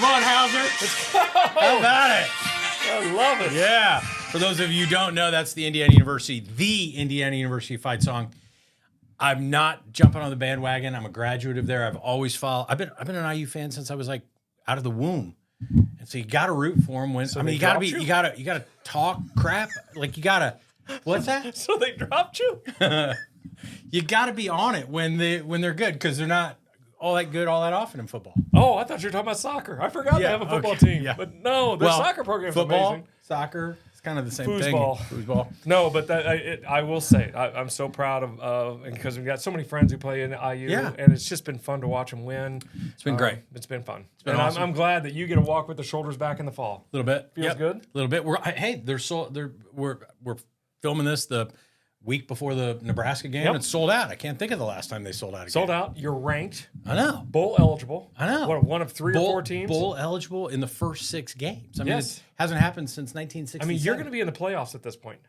Come on, Hauser. How about it? I love it. Yeah. For those of you who don't know, that's the Indiana University fight song. I'm not jumping on the bandwagon. I'm a graduate of there. I've always followed. I've been an IU fan since I was like out of the womb. And so you got to root for them when you got to talk crap. Like you got to what's that? So they dropped you? You got to be on it when they're good because they're not all that good all that often in football. Oh, I thought you were talking about soccer. I forgot they have a football team. Yeah. But no, their soccer program's football, amazing. Soccer, it's kind of the same Foosball. thing. Foosball. No, but I will say, I'm so proud of because we've got so many friends who play in IU, and it's just been fun to watch them win. It's been great. It's been fun. It's been awesome. I'm glad that you get to walk with the shoulders back in the fall. A little bit. Feels good? A little bit. We're filming this the week before the Nebraska game. Yep. It's sold out. I can't think of the last time they sold out again. Sold out. You're ranked. I know. Bowl eligible. I know. What, one of three or four teams? Bowl eligible in the first 6 games. I mean, Yes. it hasn't happened since 1967. I mean, you're going to be in the playoffs at this point.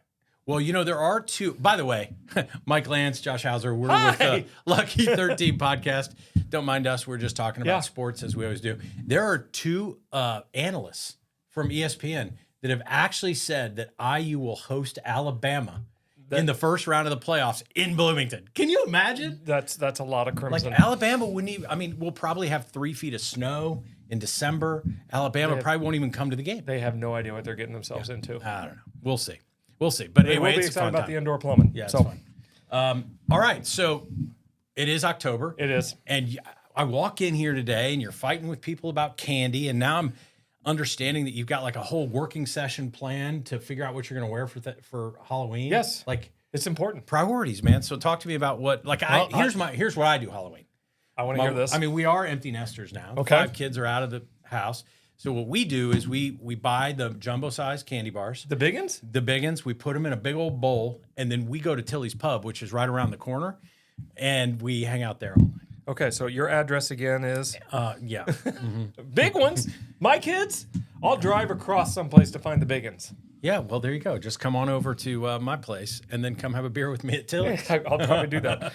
Well, there are 2. By the way, Mike Lantz, Josh Hauser, we're Hi. with the Lucky 13 podcast. Don't mind us. We're just talking about sports as we always do. There are 2 analysts from ESPN that have actually said that IU will host Alabama in the first round of the playoffs in Bloomington. Can you imagine? That's a lot of crimson. Like Alabama wouldn't even. I mean, we'll probably have 3 feet of snow in December. Alabama probably won't even come to the game. They have no idea what they're getting themselves into. I don't know. We'll see. But They anyway, will be it's excited fun about time. the indoor plumbing. Yeah, it's so fun. All right, so it is October. it is. And I walk in here today, and you're fighting with people about candy, and now I'm understanding that you've got like a whole working session plan to figure out what you're going to wear for Halloween. Yes. Like It's important. priorities, man. So talk to me about what. Like, here's what I do Halloween. I want to hear this. I mean, we are empty nesters now. Okay. 5 kids are out of the house. So what we do is we buy the jumbo size candy bars. The big ones? The big ones, we put them in a big old bowl, and then we go to Tilly's Pub, which is right around the corner, and we hang out there all night. Okay, so your address again is? Yeah. Big ones? My kids? I'll drive across someplace to find the big ones. Yeah, well, there you go. Just come on over to my place and then come have a beer with me at Tilly's. I'll probably do that.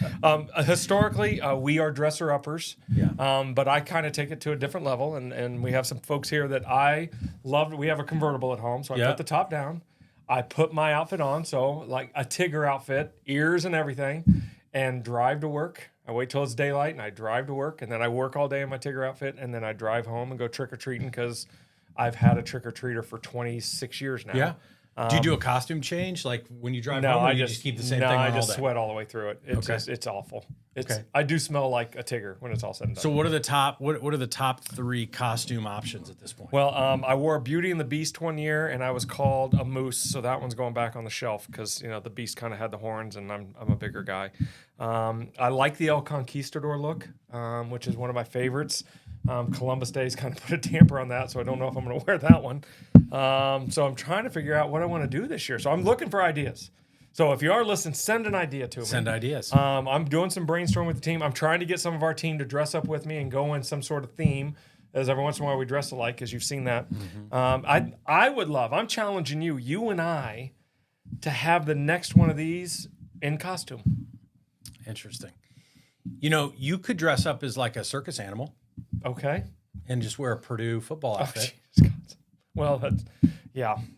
Historically, we are dresser-uppers, but I kind of take it to a different level, and we have some folks here that I love. We have a convertible at home, so I put the top down. I put my outfit on, so like a Tigger outfit, ears and everything, and drive to work. I wait till it's daylight, and I drive to work, and then I work all day in my Tigger outfit, and then I drive home and go trick-or-treating because I've had a trick-or-treater for 26 years now. Yeah. Do you do a costume change, like when you drive home, or you just keep the same thing on I all just day? sweat all the way through it. It's awful. I do smell like a Tigger when it's all said and done. So what are the top 3 costume options at this point? Well, I wore Beauty and the Beast one year, and I was called a moose, so that one's going back on the shelf because the Beast kind of had the horns, and I'm a bigger guy. I like the El Conquistador look, which is one of my favorites. Columbus Day's kind of put a damper on that, so I don't know if I'm going to wear that one. So I'm trying to figure out what I want to do this year. So I'm looking for ideas. So if you are listening, send an idea to me. Send ideas. I'm doing some brainstorming with the team. I'm trying to get some of our team to dress up with me and go in some sort of theme, as every once in a while we dress alike, because you've seen that. I would love, I'm challenging you and I, to have the next one of these in costume. Interesting. You could dress up as like a circus animal. Okay. And just wear a Purdue football outfit. Well,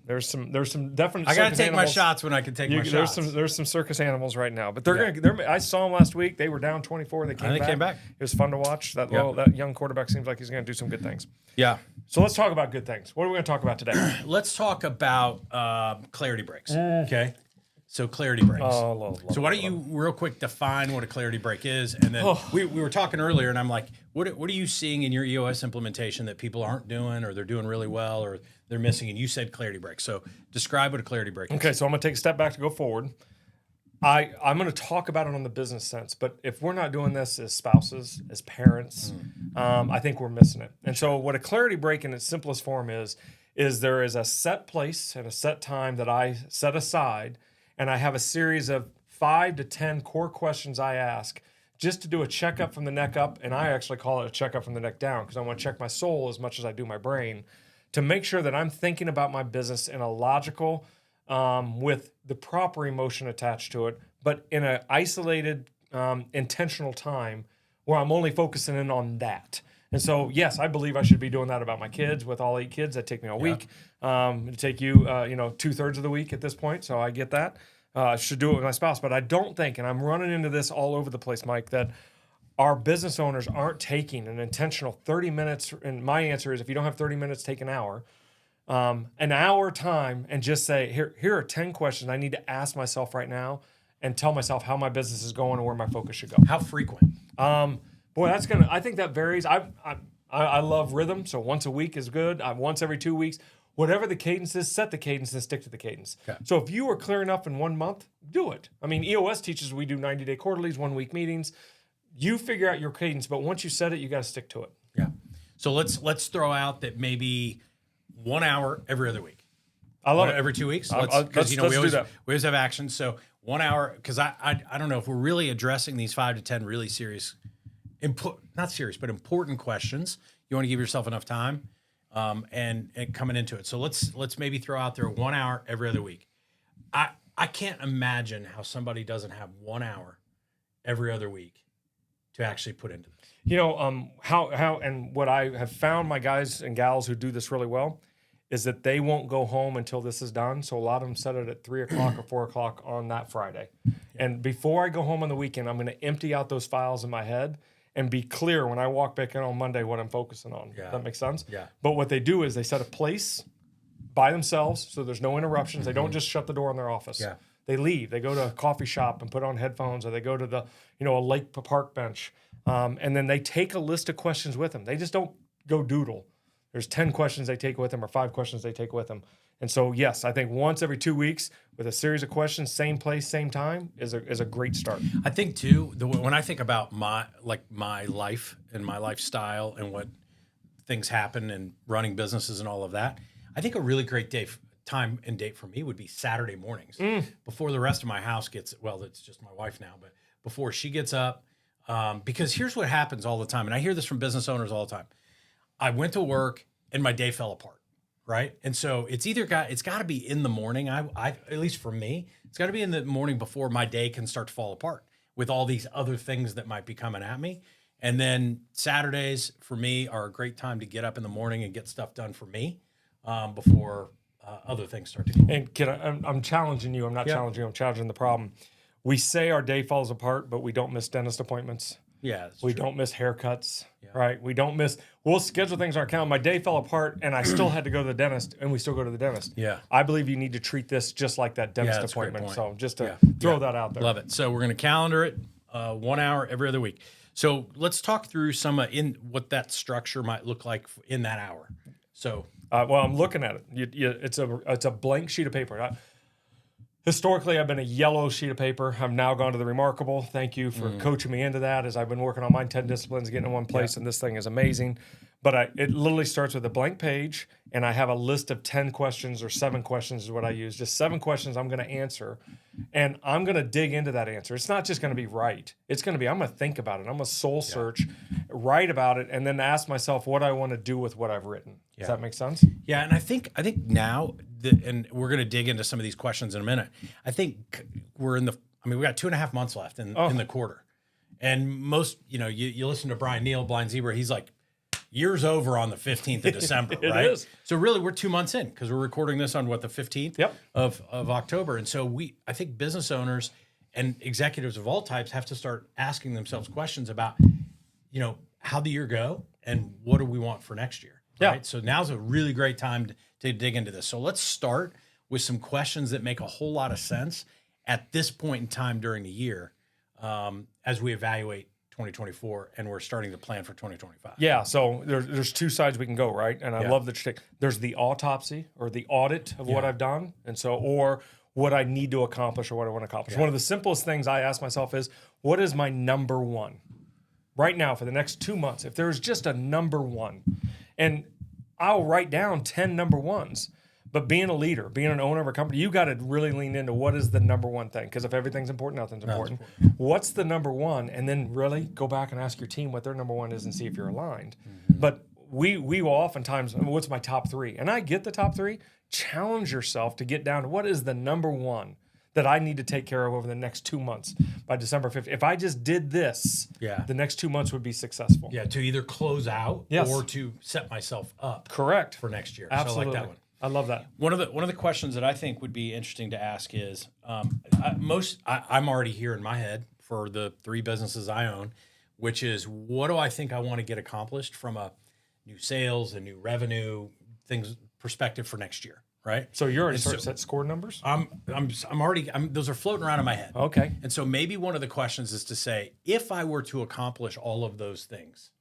there's some definite. I gotta take my shots when I can take my shots. There's some circus animals right now, but I saw them last week. They were down 24. They came back. It was fun to watch. That young quarterback seems like he's going to do some good things. Yeah. So let's talk about good things. What are we going to talk about today? Let's talk about clarity breaks. Okay. So clarity breaks. So why don't you real quick define what a clarity break is, and then we were talking earlier, and I'm like, what are you seeing in your EOS implementation that people aren't doing, or they're doing really well, or they're missing? And you said clarity break. So describe what a clarity break is. Okay, so I'm going to take a step back to go forward. I'm going to talk about it on the business sense, but if we're not doing this as spouses, as parents, I think we're missing it. And so what a clarity break in its simplest form is there is a set place and a set time that I set aside, and I have a series of 5 to 10 core questions I ask just to do a checkup from the neck up, and I actually call it a checkup from the neck down because I want to check my soul as much as I do my brain to make sure that I'm thinking about my business in a logical, with the proper emotion attached to it, but in an isolated, intentional time where I'm only focusing in on that. And so, yes, I believe I should be doing that about my kids. With all 8 kids, that take me a week. It'd take you, 2/3 of the week at this point. So I get that. I should do it with my spouse. But I don't think, and I'm running into this all over the place, Mike, that our business owners aren't taking an intentional 30 minutes. And my answer is, if you don't have 30 minutes, take an hour time, and just say, here are 10 questions I need to ask myself right now and tell myself how my business is going and where my focus should go. How frequent? Boy, I think that varies. I love rhythm, so once a week is good. Once every 2 weeks. Whatever the cadence is, set the cadence and stick to the cadence. Okay. So if you are clear enough in 1 month, do it. I mean, EOS teaches we do 90-day quarterlies, 1-week meetings. You figure out your cadence, but once you set it, you got to stick to it. Yeah. So let's throw out that maybe 1 hour every other week. I love it. Every 2 weeks. Let's we always do that. We always have actions. So 1 hour, because I don't know if we're really addressing these 5 to 10 really serious, not serious, but important questions. You want to give yourself enough time, and coming into it. So let's maybe throw out there 1 hour every other week. I can't imagine how somebody doesn't have 1 hour every other week to actually put into this. How and what I have found, my guys and gals who do this really well, is that they won't go home until this is done. So a lot of them set it at 3 o'clock or 4 o'clock on that Friday. Yeah. And before I go home on the weekend, I'm going to empty out those files in my head and be clear when I walk back in on Monday what I'm focusing on. Yeah. Does that make sense? Yeah. But what they do is they set a place by themselves so there's no interruptions. They don't just shut the door in their office. Yeah. They leave. They go to a coffee shop and put on headphones, or they go to the, a lake park bench. And then they take a list of questions with them. They just don't go doodle. There's 10 questions they take with them, or 5 questions they take with them. And so, yes, I think once every 2 weeks with a series of questions, same place, same time, is a great start. I think too, when I think about my life and my lifestyle and what things happen and running businesses and all of that, I think a really great time and date for me would be Saturday mornings before the rest of my house gets, well, it's just my wife now, but before she gets up, because here's what happens all the time. And I hear this from business owners all the time. I went to work and my day fell apart. Right. And so it's got to be in the morning. I at least for me, it's got to be in the morning before my day can start to fall apart with all these other things that might be coming at me. And then Saturdays for me are a great time to get up in the morning and get stuff done for me before other things start to go. And I'm challenging you. I'm not challenging you. I'm challenging the problem. We say our day falls apart, but we don't miss dentist appointments. Yeah, we don't miss haircuts, right? We'll schedule things on our calendar. My day fell apart and I still had to go to the dentist, and we still go to the dentist. Yeah. I believe you need to treat this just like that dentist appointment. So just to throw that out there. Love it. So we're going to calendar it 1 hour every other week. So let's talk through some in what that structure might look like in that hour. So, well, I'm looking at it. It's a blank sheet of paper. Historically, I've been a yellow sheet of paper. I've now gone to the Remarkable. Thank you for coaching me into that, as I've been working on my 10 disciplines, getting in one place, and this thing is amazing. But it literally starts with a blank page, and I have a list of 10 questions, or 7 questions is what I use. Just 7 questions I'm going to answer, and I'm going to dig into that answer. It's not just going to be right. It's going to be, I'm going to think about it. I'm going to soul search, write about it, and then ask myself what I want to do with what I've written. Does that make sense? Yeah, and I think now, and we're going to dig into some of these questions in a minute. I think we got 2.5 months left in the quarter. And most, you listen to Brian Neal, Blind Zebra, he's like, year's over on the 15th of December, right? It is. So really, we're 2 months in, because we're recording this on the 15th of October. And so I think business owners and executives of all types have to start asking themselves questions about, how the year go and what do we want for next year, right? Yeah. So now's a really great time to dig into this. So let's start with some questions that make a whole lot of sense at this point in time during the year, as we evaluate 2024 and we're starting to plan for 2025. Yeah, so there's 2 sides we can go, right? And I love that you take. There's the autopsy or the audit of what I've done, and so or what I need to accomplish or what I want to accomplish. One of the simplest things I ask myself is, what is my number one right now for the next 2 months? If there's just a number one, and I'll write down 10 number ones. But being a leader, being an owner of a company, you got to really lean into what is the number one thing. Because if everything's important, nothing's important. What's the number one? And then really go back and ask your team what their number one is and see if you're aligned. But we will oftentimes, what's my top 3? And I get the top 3. Challenge yourself to get down to what is the number one that I need to take care of over the next 2 months by December 5th. If I just did this, the next 2 months would be successful. Yeah, to either close out or to set myself up correct for next year. Absolutely. So I like that one. I love that. One of the questions that I think would be interesting to ask is I'm already here in my head for the 3 businesses I own, which is what do I think I want to get accomplished from a new sales, a new revenue things perspective for next year, right? So you're already starting to set score numbers? I'm already those are floating around in my head. Okay. And so maybe one of the questions is to say, if I were to accomplish all of those things,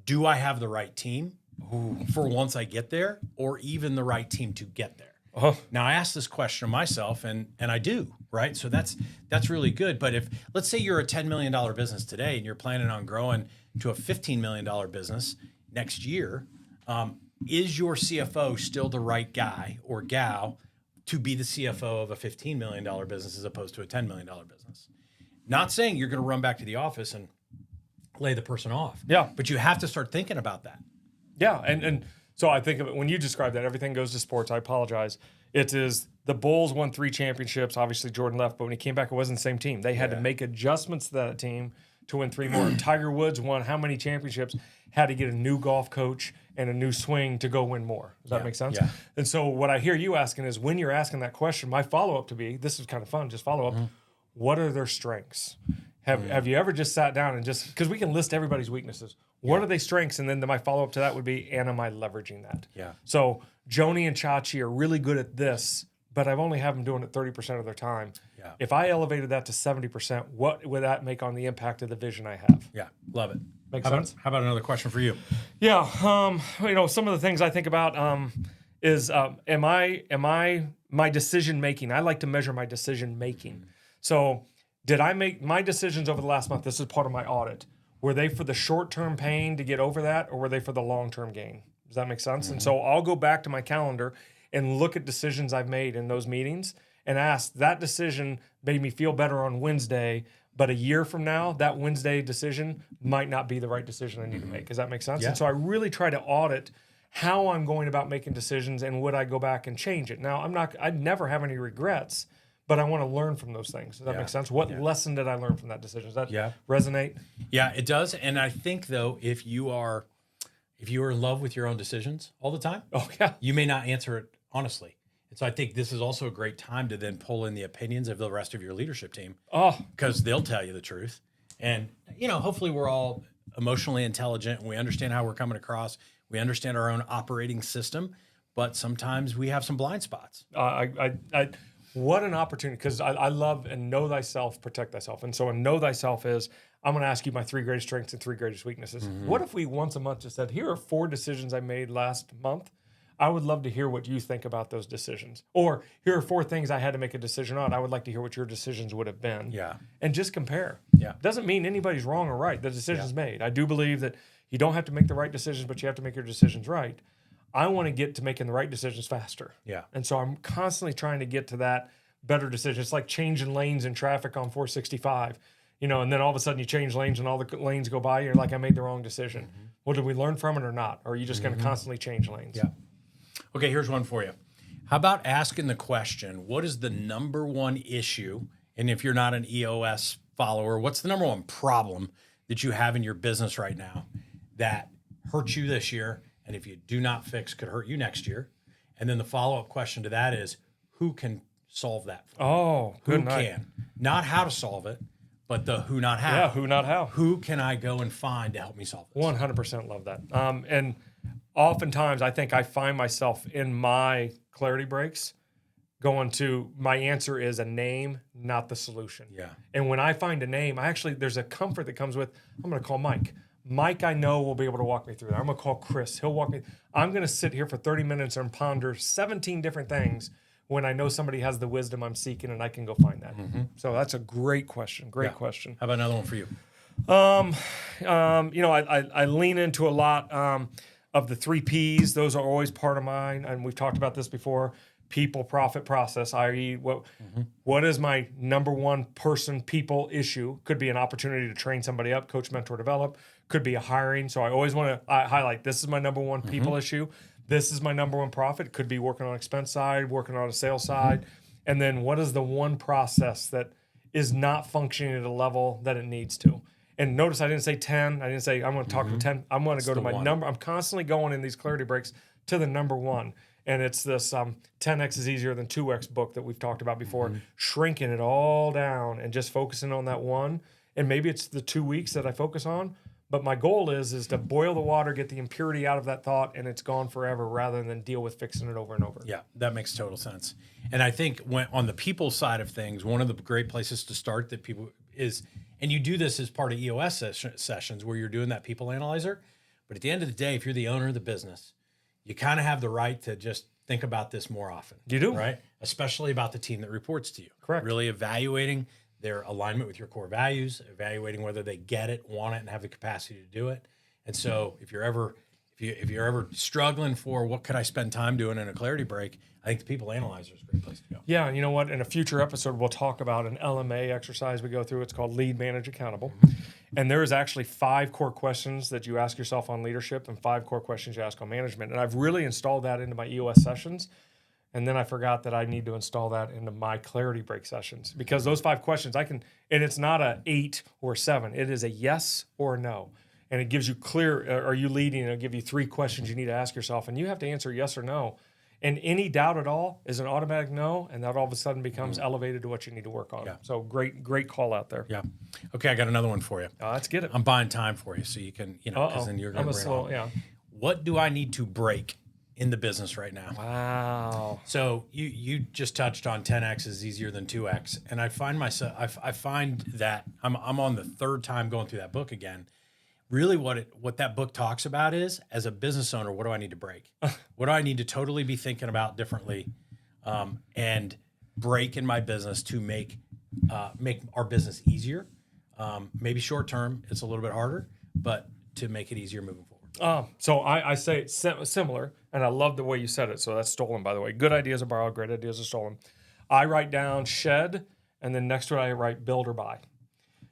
do I have the right team for once I get there, or even the right team to get there? Now I asked this question of myself, and I do, right? So that's really good. But if let's say you're a $10 million business today and you're planning on growing to a $15 million business next year, is your CFO still the right guy or gal to be the CFO of a $15 million business as opposed to a $10 million business? Not saying you're going to run back to the office and lay the person off. Yeah. But you have to start thinking about that. Yeah, and so I think of it when you describe that, everything goes to sports. I apologize. It is the Bulls won 3 championships. Obviously, Jordan left, but when he came back, it wasn't the same team. They had to make adjustments to that team to win 3 more. Tiger Woods won how many championships? Had to get a new golf coach and a new swing to go win more. Does that make sense? Yeah. And so what I hear you asking is, when you're asking that question, my follow-up to be, this is kind of fun, just follow up, what are their strengths? Have you ever just sat down and just, because we can list everybody's weaknesses. What are they strengths? And then my follow-up to that would be, and am I leveraging that? Yeah. So Joni and Chachi are really good at this, but I've only have them doing it 30% of their time. Yeah. If I elevated that to 70%, what would that make on the impact of the vision I have? Yeah, love it. Make sense? How about another question for you? Yeah. Some of the things I think about is am I my decision making? I like to measure my decision making. So did I make my decisions over the last month? This is part of my audit. Were they for the short-term pain to get over that, or were they for the long-term gain? Does that make sense? And so I'll go back to my calendar and look at decisions I've made in those meetings and ask, that decision made me feel better on Wednesday, but a year from now, that Wednesday decision might not be the right decision I need to make. Does that make sense? Yeah. And so I really try to audit how I'm going about making decisions, and would I go back and change it? Now, I'd never have any regrets, but I want to learn from those things. Does that make sense? What lesson did I learn from that decision? Does that resonate? Yeah, it does. And I think, though, if you are in love with your own decisions all the time, you may not answer it honestly. And so I think this is also a great time to then pull in the opinions of the rest of your leadership team. Because they'll tell you the truth. And, hopefully we're all emotionally intelligent and we understand how we're coming across. We understand our own operating system, but sometimes we have some blind spots. What an opportunity, because I love and know thyself, protect thyself. And so know thyself is, I'm going to ask you my 3 greatest strengths and 3 greatest weaknesses. What if we once a month just said, here are 4 decisions I made last month. I would love to hear what you think about those decisions. Or here are 4 things I had to make a decision on. I would like to hear what your decisions would have been. Yeah. And just compare. Yeah. Doesn't mean anybody's wrong or right. The decision's made. I do believe that you don't have to make the right decisions, but you have to make your decisions right. I want to get to making the right decisions faster. Yeah. And so I'm constantly trying to get to that better decision. It's like changing lanes in traffic on 465, and then all of a sudden you change lanes and all the lanes go by. You're like, I made the wrong decision. Well, did we learn from it or not? Or are you just going to constantly change lanes? Yeah. Okay, here's one for you. How about asking the question, what is the number one issue? And if you're not an EOS follower, what's the number one problem that you have in your business right now that hurt you this year? And if you do not fix, could hurt you next year? And then the follow-up question to that is, who can solve that for you? Oh, good Who night. can? Not how to solve it, but the who, not how. Yeah, who, not how. Who can I go and find to help me solve this? 100% love that. And oftentimes I think I find myself in my clarity breaks going to, my answer is a name, not the solution. Yeah. And when I find a name, there's a comfort that comes with, I'm going to call Mike. Mike, I know, will be able to walk me through that. I'm going to call Chris. He'll walk me. I'm going to sit here for 30 minutes and ponder 17 different things when I know somebody has the wisdom I'm seeking and I can go find that. So that's a great question. Great question. How about another one for you? I lean into a lot of the 3 Ps. Those are always part of mine. And we've talked about this before. People, profit, process, i.e. what is my number one people issue? Could be an opportunity to train somebody up, coach, mentor, develop. Could be a hiring. So I always want to highlight, this is my number one people issue. This is my number one profit. Could be working on expense side, working on a sales side. And then what is the one process that is not functioning at a level that it needs to? And notice I didn't say 10. I didn't say I'm going to talk to 10. I'm going to go to my number. I'm constantly going in these clarity breaks to the number one. And it's this 10x is easier than 2x book that we've talked about before, shrinking it all down and just focusing on that one. And maybe it's the 2 weeks that I focus on. But my goal is to boil the water, get the impurity out of that thought, and it's gone forever rather than deal with fixing it over and over. Yeah, that makes total sense. And I think when on the people side of things, one of the great places to start that people is, and you do this as part of EOS sessions where you're doing that people analyzer. But at the end of the day, if you're the owner of the business, you kind of have the right to just think about this more often. You do. Right? Especially about the team that reports to you. Correct. Really evaluating their alignment with your core values, evaluating whether they get it, want it, and have the capacity to do it. And so if you're ever struggling for what could I spend time doing in a clarity break, I think the people analyzer is a great place to go. Yeah, and you know what? In a future episode, we'll talk about an LMA exercise we go through. It's called Lead, Manage, Accountable. And there is actually 5 core questions that you ask yourself on leadership and 5 core questions you ask on management. And I've really installed that into my EOS sessions. And then I forgot that I need to install that into my clarity break sessions because those 5 questions and it's not a 8 or 7. It is a yes or no. And it gives you clear, are you leading? It'll give you 3 questions you need to ask yourself. And you have to answer yes or no. And any doubt at all is an automatic no. And that all of a sudden becomes elevated to what you need to work on. Yeah. So great call out there. Yeah. Okay, I got another one for you. Let's get it. I'm buying time for you so you can, because then you're going to bring it on. Yeah. What do I need to break in the business right now? Wow. So you just touched on 10x is easier than 2x, and I find myself I find that I'm on the 3rd time going through that book again. Really, what that book talks about is, as a business owner, what do I need to break? What do I need to totally be thinking about differently, and break in my business to make our business easier? Maybe short term, it's a little bit harder, but to make it easier moving forward. So I say it's similar, and I love the way you said it. So that's stolen, by the way. Good ideas are borrowed, great ideas are stolen. I write down shed, and then next to it I write build or buy.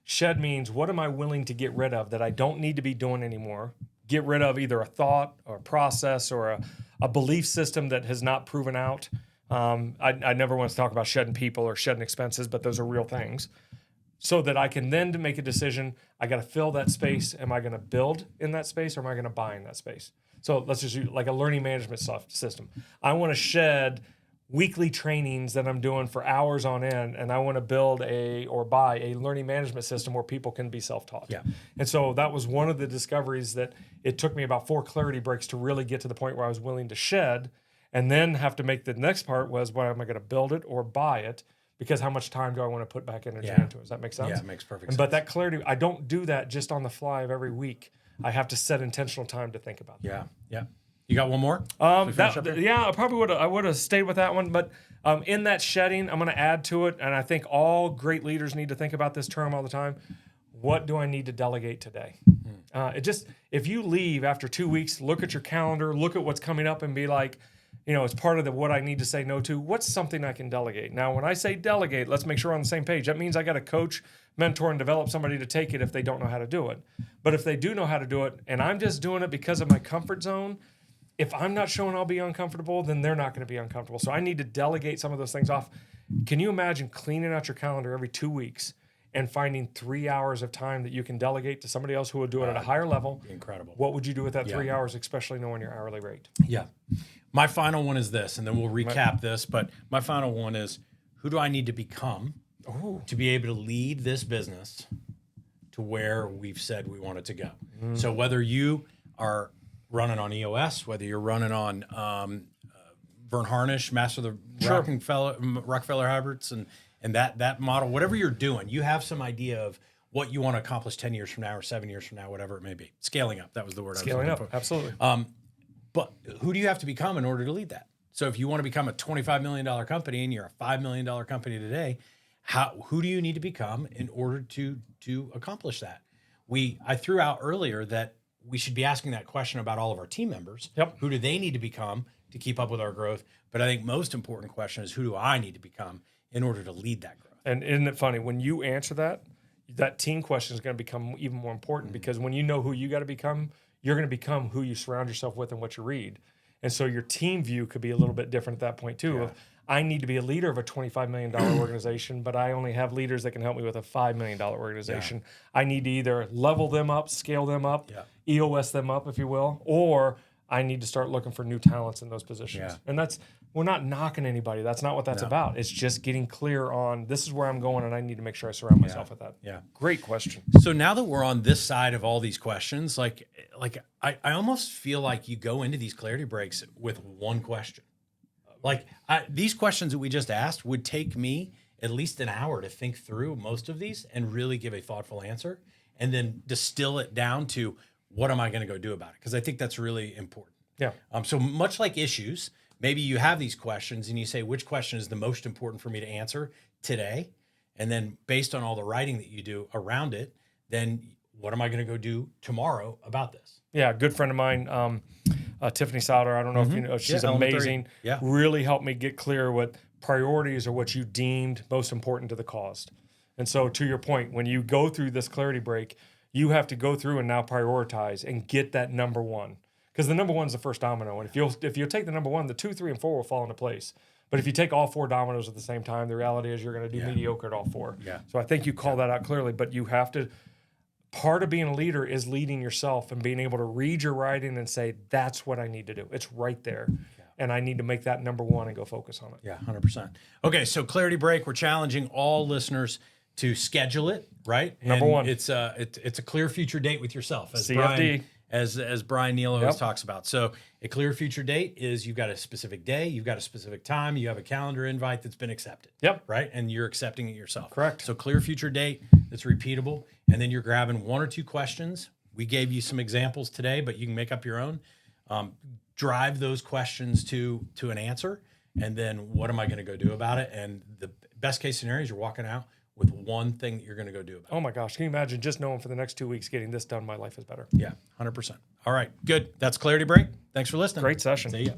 Shed means what am I willing to get rid of that I don't need to be doing anymore? Get rid of either a thought or a process or a belief system that has not proven out. I never want to talk about shedding people or shedding expenses, but those are real things. So that I can then make a decision, I got to fill that space. Am I going to build in that space or am I going to buy in that space? So let's just use like a learning management system. I want to shed weekly trainings that I'm doing for hours on end, and I want to build or buy a learning management system where people can be self-taught. Yeah. And so that was one of the discoveries that it took me about 4 clarity breaks to really get to the point where I was willing to shed, and then have to make the next part was, what am I going to build it or buy it? Because how much time do I want to put back energy into it? Does that make sense? Yeah, it makes perfect sense. But that clarity, I don't do that just on the fly of every week. I have to set intentional time to think about that. Yeah, yeah. You got one more? I probably would have stayed with that one, but in that shedding, I'm going to add to it, and I think all great leaders need to think about this term all the time. What do I need to delegate today? If you leave after 2 weeks, look at your calendar, look at what's coming up, and be like, it's part of what I need to say no to. What's something I can delegate? Now, when I say delegate, let's make sure we're on the same page. That means I got to coach, mentor, and develop somebody to take it if they don't know how to do it. But if they do know how to do it, and I'm just doing it because of my comfort zone, if I'm not showing I'll be uncomfortable, then they're not going to be uncomfortable. So I need to delegate some of those things off. Can you imagine cleaning out your calendar every 2 weeks and finding 3 hours of time that you can delegate to somebody else who will do it at a higher level? Incredible. What would you do with that 3 hours, especially knowing your hourly rate? Yeah. My final one is this, and then we'll recap this. But my final one is, who do I need to become to be able to lead this business to where we've said we want it to go? So whether you are running on EOS, whether you're running on Vern Harnish, Master of the Rockefeller Hybrids, and that model, whatever you're doing, you have some idea of what you want to accomplish 10 years from now or 7 years from now, whatever it may be. Scaling up, that was the word I was looking for. Absolutely. But who do you have to become in order to lead that? So if you want to become a $25 million company and you're a $5 million company today, who do you need to become in order to accomplish that? I threw out earlier that we should be asking that question about all of our team members. Yep. Who do they need to become to keep up with our growth? But I think most important question is, who do I need to become in order to lead that growth? And isn't it funny, when you answer that team question is going to become even more important, because when you know who you got to become, you're going to become who you surround yourself with and what you read. And so your team view could be a little bit different at that point too. Yeah. Of, I need to be a leader of a $25 million organization, but I only have leaders that can help me with a $5 million organization. I need to either level them up, scale them up, EOS them up, if you will, or I need to start looking for new talents in those positions. And we're not knocking anybody. That's not what that's about. It's just getting clear on this is where I'm going, and I need to make sure I surround myself with that. Great question. So now that we're on this side of all these questions, like I almost feel like you go into these clarity breaks with one question. Like these questions that we just asked would take me at least an hour to think through most of these and really give a thoughtful answer, and then distill it down to what am I going to go do about it? Because I think that's really important. So much like issues, maybe you have these questions and you say, which question is the most important for me to answer today? And then based on all the writing that you do around it, then what am I going to go do tomorrow about this? A good friend of mine, Tiffany Sauter, I don't know if you know, she's amazing. Really helped me get clear what priorities are, what you deemed most important to the cause. And so to your point, when you go through this clarity break, you have to go through and now prioritize and get that number one. Because the number one is the first domino. And if you'll take the number one, the 2, 3, and 4 will fall into place. But if you take all 4 dominoes at the same time, the reality is you're going to do mediocre at all 4. So I think you call that out clearly, but you have to, part of being a leader is leading yourself and being able to read your writing and say, that's what I need to do. It's right there. And I need to make that number one and go focus on it. 100%. Okay, so clarity break, we're challenging all listeners to schedule it, right? Number one. It's a clear future date with yourself. As CFD. As Brian Neal always talks about. So a clear future date is you've got a specific day, you've got a specific time, you have a calendar invite that's been accepted. Right? And you're accepting it yourself. Correct. So clear future date that's repeatable. And then you're grabbing 1 or 2 questions. We gave you some examples today, but you can make up your own. Drive those questions to an answer. And then what am I going to go do about it? And the best case scenario is you're walking out with one thing that you're going to go do about it. Oh my gosh. Can you imagine just knowing for the next 2 weeks getting this done, my life is better. 100%. All right, good. That's Clarity Break. Thanks for listening. Great session. See ya.